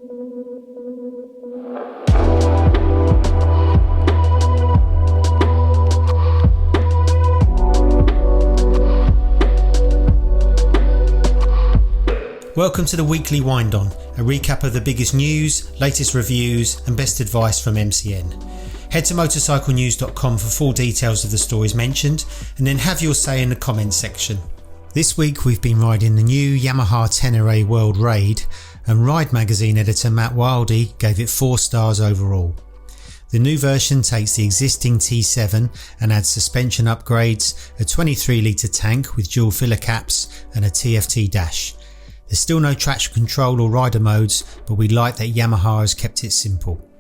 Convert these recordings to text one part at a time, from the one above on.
Welcome to the weekly Wind On, a recap of the biggest news, latest reviews and best advice from MCN. Head to motorcyclenews.com for full details of the stories mentioned and then have your say in the comments section. This week we've been riding the new Yamaha Tenere World Raid and Ride magazine editor Matt Wildy gave it 4 stars overall. The new version takes the existing T7 and adds suspension upgrades, a 23 litre tank with dual filler caps and a TFT dash. There's still no traction control or rider modes, but we like that Yamaha has kept it simple.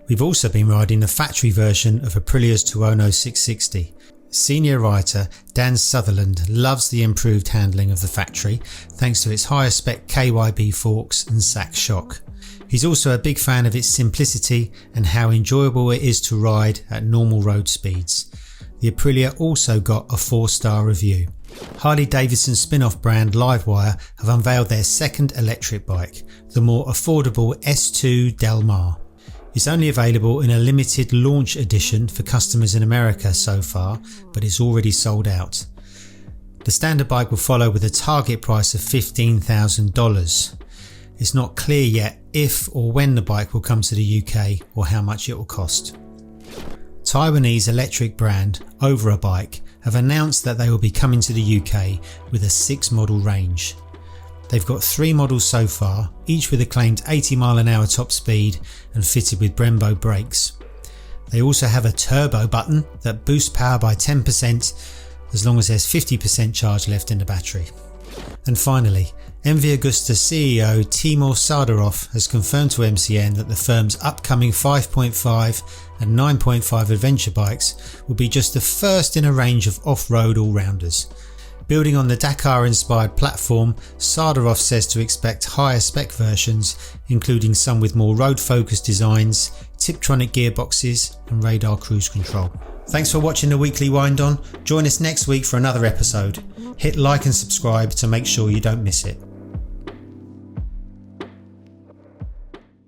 We've also been riding the factory version of Aprilia's Tuono 660. Senior writer Dan Sutherland loves the improved handling of the factory thanks to its higher spec KYB forks and Sachs shock. He's also a big fan of its simplicity and how enjoyable it is to ride at normal road speeds. The Aprilia also got a 4-star review. Harley-Davidson spin-off brand Livewire have unveiled their second electric bike, the more affordable S2 Del Mar. It's only available in a limited launch edition for customers in America so far, but it's already sold out. The standard bike will follow with a target price of $15,000. It's not clear yet if or when the bike will come to the UK or how much it will cost. Taiwanese electric brand Over a Bike have announced that they will be coming to the UK with a 6-model range. They've got 3 models so far, each with a claimed 80 mph top speed and fitted with Brembo brakes. They also have a turbo button that boosts power by 10% as long as there's 50% charge left in the battery. And finally, MV Agusta CEO Timur Sardarov has confirmed to MCN that the firm's upcoming 5.5 and 9.5 adventure bikes will be just the first in a range of off-road all-rounders. Building on the Dakar-inspired platform, Sardarov says to expect higher spec versions, including some with more road-focused designs, Tiptronic gearboxes and radar cruise control. Thanks for watching the weekly Wind On. Join us next week for another episode. Hit like and subscribe to make sure you don't miss it.